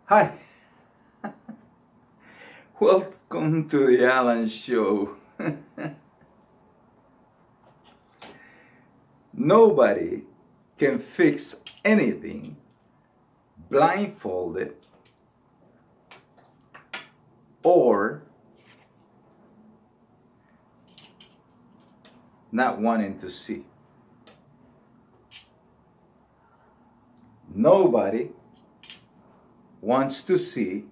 Hi, welcome to the Alan Show. Nobody can fix anything blindfolded or not wanting to see. Nobody wants to see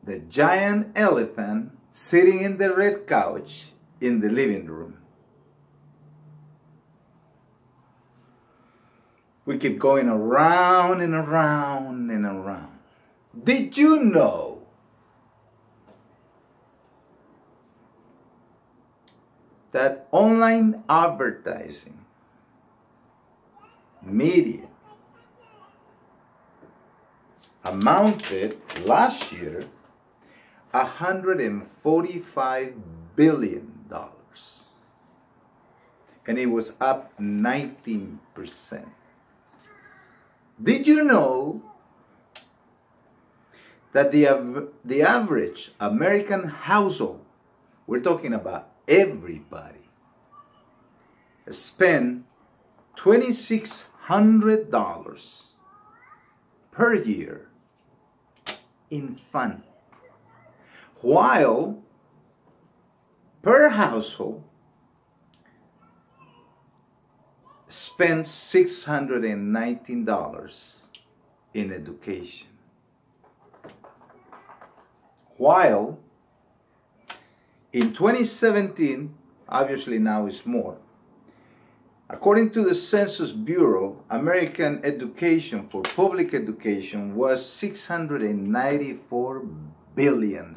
the giant elephant sitting in the red couch in the living room. We keep going around and around and around. Did you know that online advertising, media, amounted last year $145 billion, and it was up 19%. Did you know that the average American household, we're talking about everybody, spend $2,600 per year in fun, while per household spends $619 in education, while in 2017, obviously now it's more, according to the Census Bureau, American education for public education was $694 billion.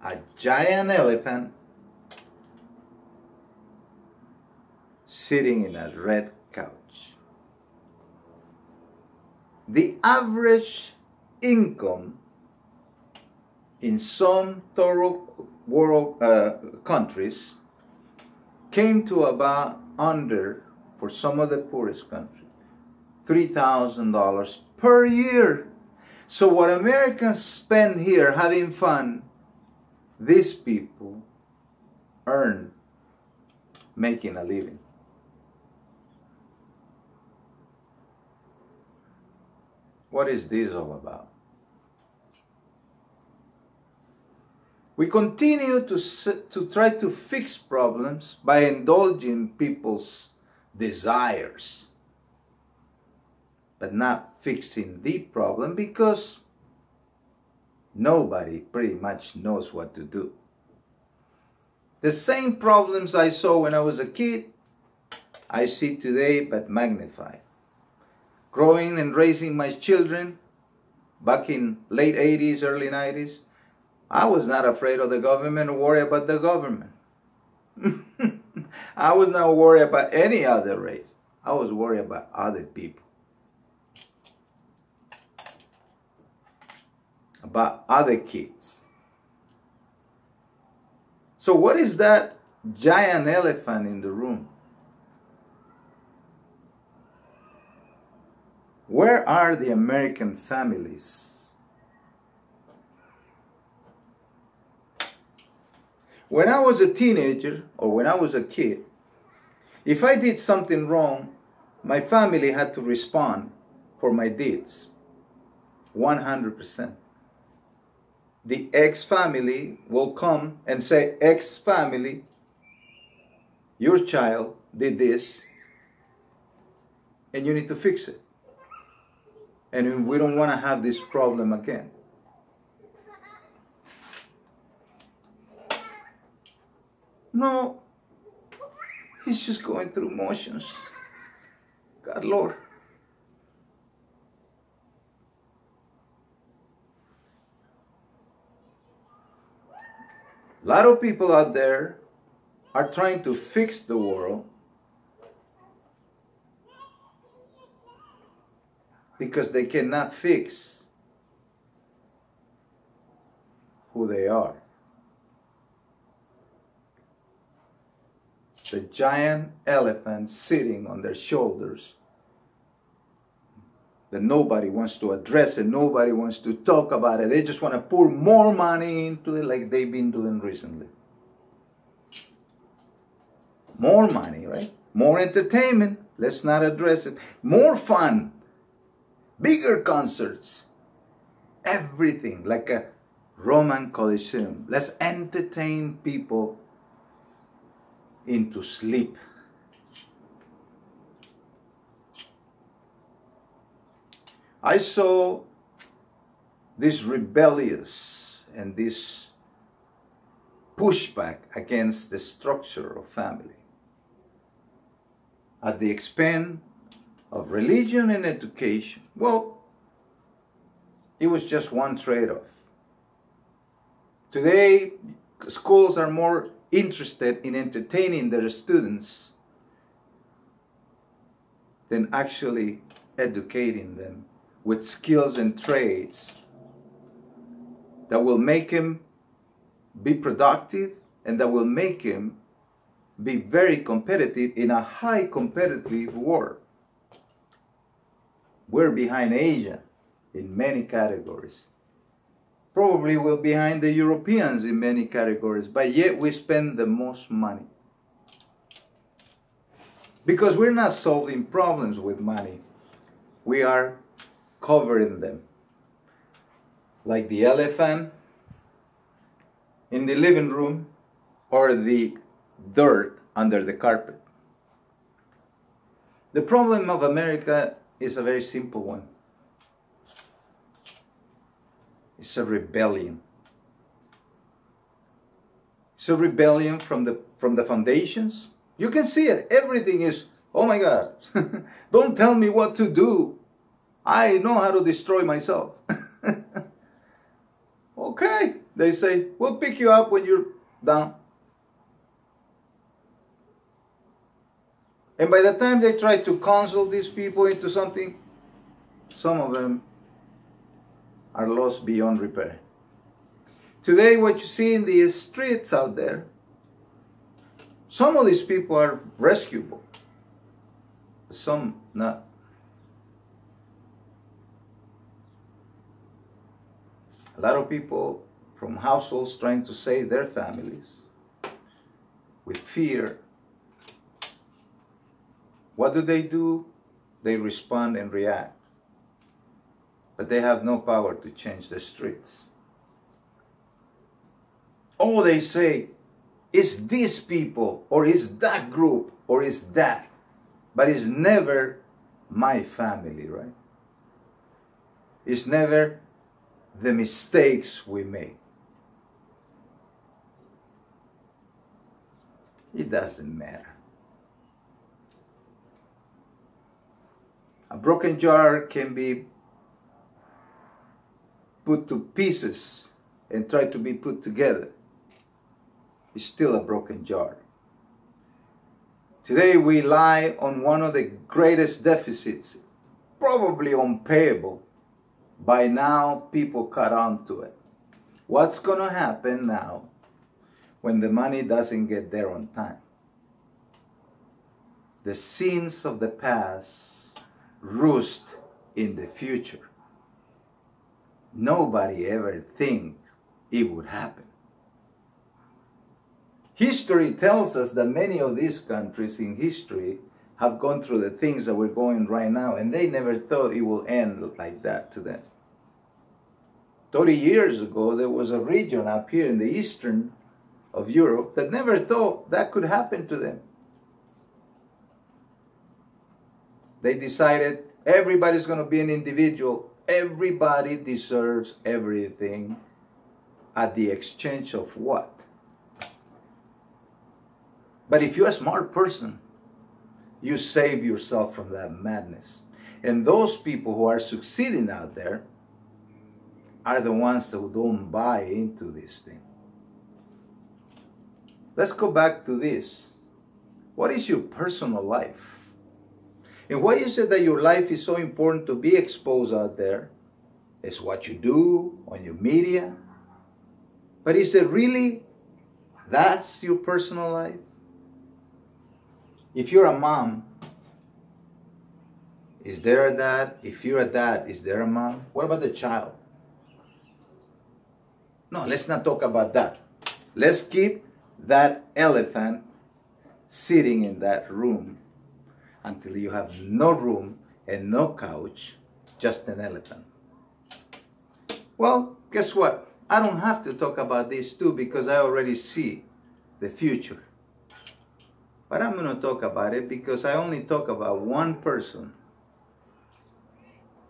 A giant elephant sitting in a red couch. The average income in some third world countries came to about under, for some of the poorest countries, $3,000 per year. So what Americans spend here having fun, these people earn making a living. What is this all about? We continue to try to fix problems by indulging people's desires, but not fixing the problem because nobody pretty much knows what to do. The same problems I saw when I was a kid, I see today but magnified. Growing and raising my children back in late 80s, early 90s, I was not afraid of the government or worried about the government. I was not worried about any other race. I was worried about other people. About other kids. So what is that giant elephant in the room? Where are the American families? When I was a teenager or when I was a kid, if I did something wrong, my family had to respond for my deeds. 100%. The ex-family will come and say, ex-family, your child did this, and you need to fix it. And we don't want to have this problem again. No, he's just going through motions. God, Lord. A lot of people out there are trying to fix the world because they cannot fix who they are. the giant elephant sitting on their shoulders that nobody wants to address it, nobody wants to talk about it. They just want to pour more money into it like they've been doing recently. More money, right? More entertainment. Let's not address it. More fun. Bigger concerts. Everything like a Roman Colosseum. Let's entertain people into sleep. I saw this rebellious and this pushback against the structure of family at the expense of religion and education. Well, it was just one trade-off. Today, schools are more interested in entertaining their students than actually educating them with skills and trades that will make him be productive and that will make him be very competitive in a high competitive world. We're behind Asia in many categories. Probably we're behind the Europeans in many categories, but yet we spend the most money. Because we're not solving problems with money. We are covering them. Like the elephant in the living room or the dirt under the carpet. The problem of America is a very simple one. It's a rebellion. It's a rebellion from the foundations. You can see it. Everything is, oh my God, don't tell me what to do. I know how to destroy myself. Okay, they say, we'll pick you up when you're down. And by the time they try to counsel these people into something, some of them are lost beyond repair. Today, what you see in the streets out there, some of these people are rescuable, some not. A lot of people from households trying to save their families with fear. What do? They respond and react. But they have no power to change the streets. Oh, they say, it's these people, or it's that group, or it's that. But it's never my family, right? It's never the mistakes we make. It doesn't matter. A broken jar can be put to pieces and try to be put together. It's still a broken jar. Today we lie on one of the greatest deficits, probably unpayable. By now, people caught on to it. What's going to happen now when the money doesn't get there on time? The sins of the past roost in the future. Nobody ever thinks it would happen. History tells us that many of these countries in history have gone through the things that we're going right now, and they never thought it will end like that to them. 30 years ago, there was a region up here in the eastern of Europe that never thought that could happen to them. They decided everybody's going to be an individual. Everybody deserves everything at the exchange of what? But if you're a smart person, you save yourself from that madness. And those people who are succeeding out there are the ones who don't buy into this thing. Let's go back to this. What is your personal life? And why is it that your life is so important to be exposed out there? It's what you do on your media. But is it really that's your personal life? If you're a mom, is there a dad? If you're a dad, is there a mom? What about the child? No, let's not talk about that. Let's keep that elephant sitting in that room until you have no room and no couch, just an elephant. Well, guess what? I don't have to talk about this too because I already see the future. But I'm going to talk about it because I only talk about one person.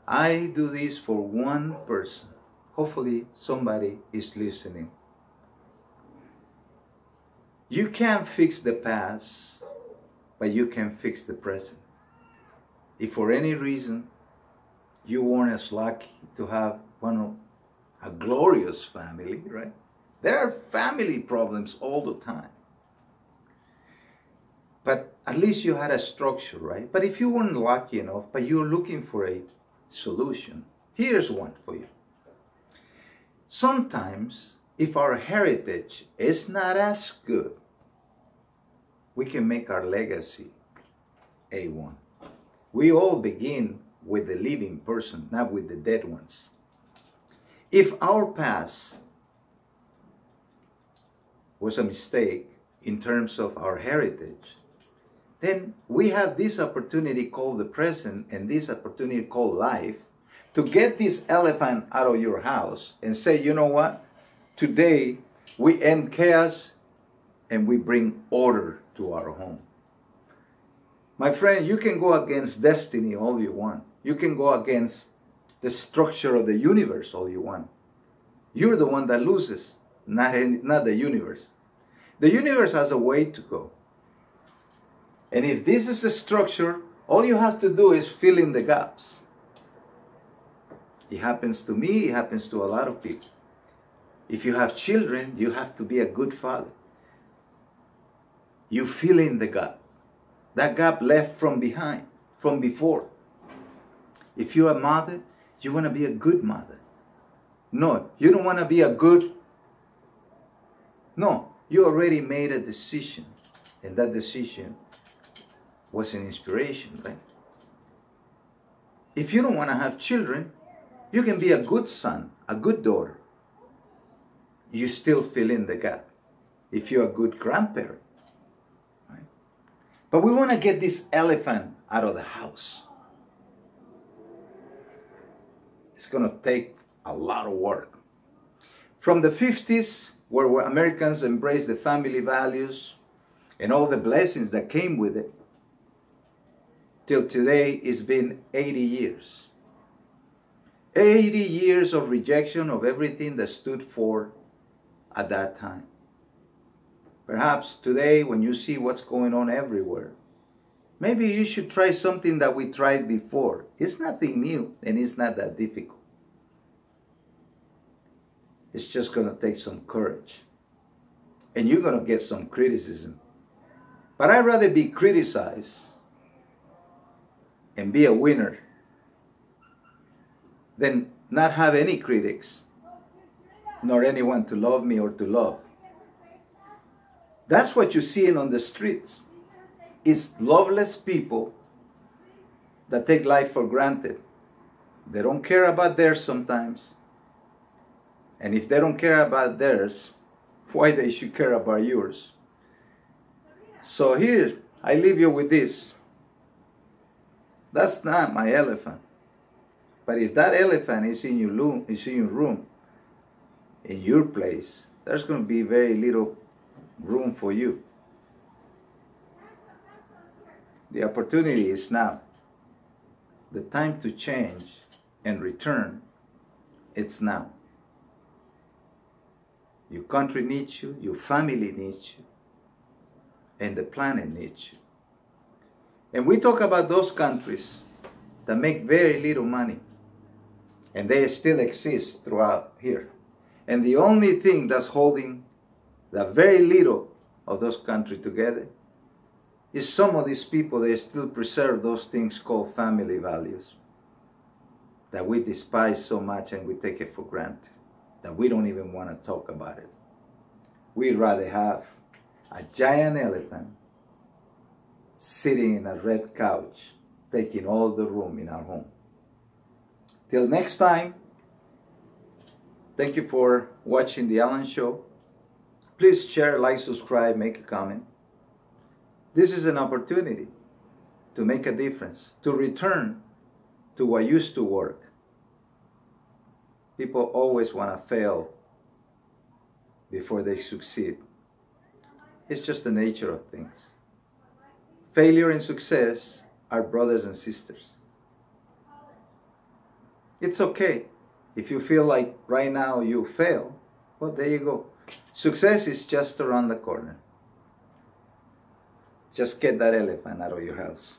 I do this for one person. Hopefully somebody is listening. You can't fix the past, but you can fix the present. If for any reason you weren't as lucky to have a glorious family, right? There are family problems all the time. But at least you had a structure, right? But if you weren't lucky enough, but you're looking for a solution, here's one for you. Sometimes, if our heritage is not as good, we can make our legacy A1. We all begin with the living person, not with the dead ones. If our past was a mistake in terms of our heritage, then we have this opportunity called the present and this opportunity called life to get this elephant out of your house and say, you know what? Today we end chaos and we bring order to our home. My friend, you can go against destiny all you want. You can go against the structure of the universe all you want. You're the one that loses, not the universe. The universe has a way to go. And if this is a structure, all you have to do is fill in the gaps. It happens to me, it happens to a lot of people. If you have children, you have to be a good father. You fill in the gap. That gap left from behind, from before. If you're a mother, you want to be a good mother. No, you don't want to be a good... No, you already made a decision. And that decision was an inspiration, right? If you don't want to have children, you can be a good son, a good daughter. You still fill in the gap. If you're a good grandparent, right? But we want to get this elephant out of the house. It's going to take a lot of work. From the 50s, where Americans embraced the family values and all the blessings that came with it, till today, it's been 80 years. 80 years of rejection of everything that stood for at that time. Perhaps today, when you see what's going on everywhere, maybe you should try something that we tried before. It's nothing new, and it's not that difficult. It's just going to take some courage. And you're going to get some criticism. But I'd rather be criticized and be a winner than not have any critics, nor anyone to love me or to love. That's what you're seeing on the streets. It's loveless people that take life for granted. They don't care about theirs sometimes. And if they don't care about theirs, why they should care about yours? So here, I leave you with this. That's not my elephant. But if that elephant is in your room, in your place, there's going to be very little room for you. The opportunity is now. The time to change and return, it's now. Your country needs you, your family needs you, and the planet needs you. And we talk about those countries that make very little money, and they still exist throughout here. And the only thing that's holding the very little of those countries together is some of these people, they still preserve those things called family values that we despise so much and we take it for granted, that we don't even want to talk about it. We'd rather have a giant elephant sitting in a red couch, taking all the room in our home. Till next time, thank you for watching The Alan Show. Please share, like, subscribe, make a comment. This is an opportunity to make a difference, to return to what used to work. People always want to fail before they succeed. It's just the nature of things. Failure and success are brothers and sisters. It's okay. If you feel like right now you fail, well, there you go. Success is just around the corner. Just get that elephant out of your house.